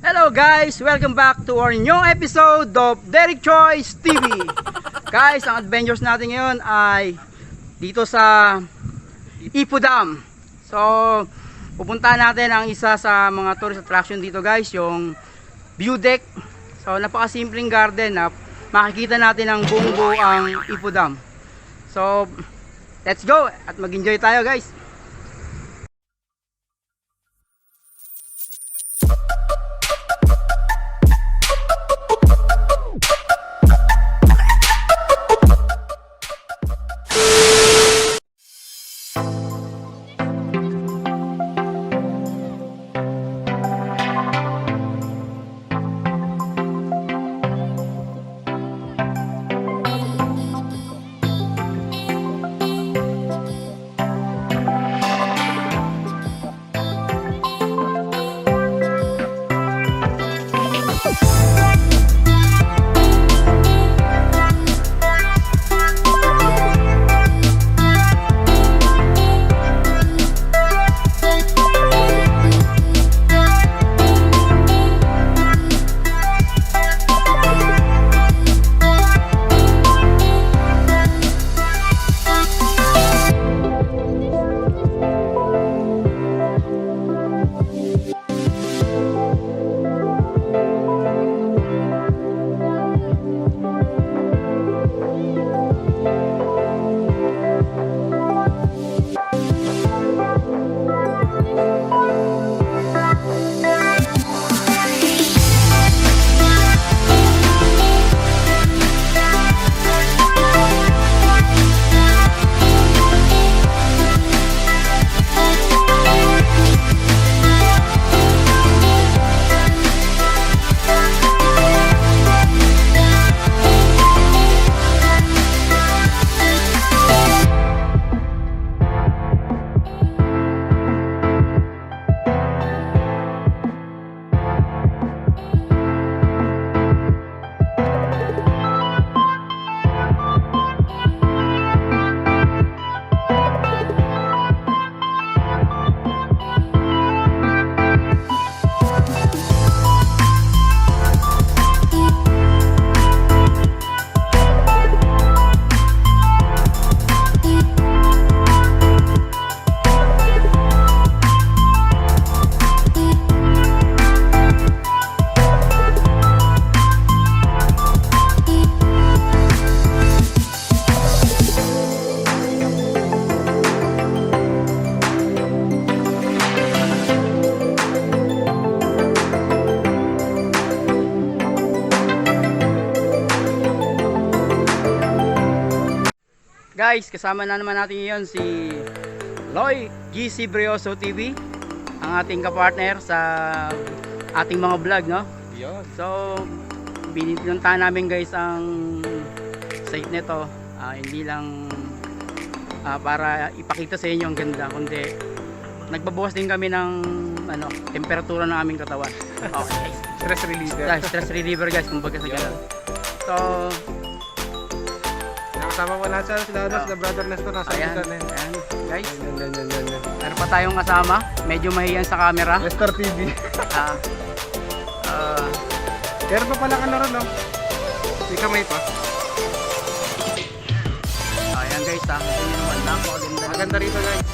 Hello guys! Welcome back to our new episode of Dherick Choice TV. Guys, ang adventures natin ngayon ay dito sa Ipo Dam. So, pupuntahan natin ang isa sa mga tourist attraction dito guys, yung view deck. So, napakasimpleng garden na makikita natin ang buong buo ang Ipo Dam. So, let's go at mag-enjoy tayo guys. Guys, kasama na naman natin ngayon si Loy GC Brioso TV, ang ating kapartner sa ating mga vlog, no? Yun. So, binuntahan namin guys ang site nito, hindi lang para ipakita sa inyo ang ganda, kundi nagbabawas din kami ng temperatura ng aming katawan. Okay. Stress reliever. Stress reliever guys, kumbaga sa ganun. So, kasama mo lahat sila brother Nestor nasa ayan, ayan, guys. Yan. Meron pa tayong kasama, medyo mahiyan sa camera. Nestor TV. Meron pa pala ka na ron, no? May kamay pa. Ayan guys, ito naman, napakaganda. Maganda rito guys.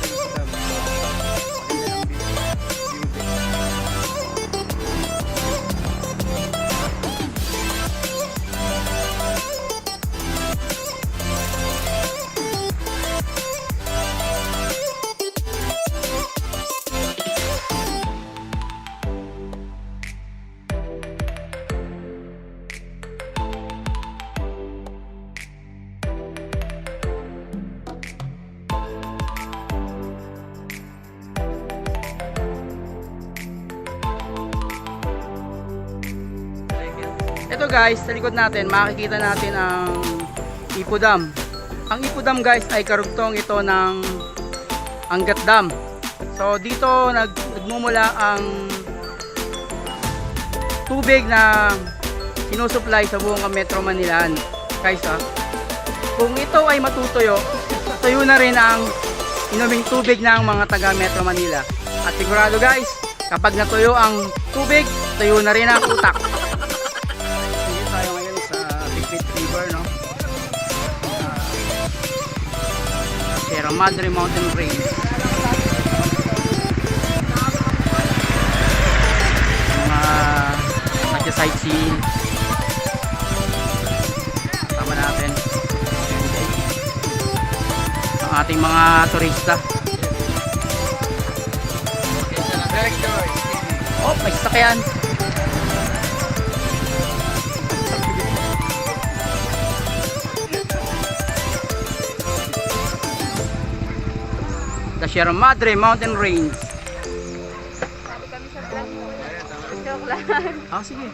Ito guys, sa likod natin, makikita natin ang Ipo Dam. Ang Ipo Dam guys ay karugtong ito ng Angat Dam. So dito nagmumula ang tubig na sinusupply sa buong Metro Manilaan. Guys, kung ito ay matutuyo, tuyo na rin ang inuming tubig ng mga taga Metro Manila. At sigurado guys, kapag natuyo ang tubig, tuyo na rin ang utak. Dito tayo ngayon sa Bitbit River, no? Sierra Madre Mountain Range. Mga nagsa-sightseeing. Tama natin ang ating mga turista. Oh, may sasakyan. The Sierra Madre Mountain Range. Sabi kami sa vlog mo. Joke lang. Ah, sige.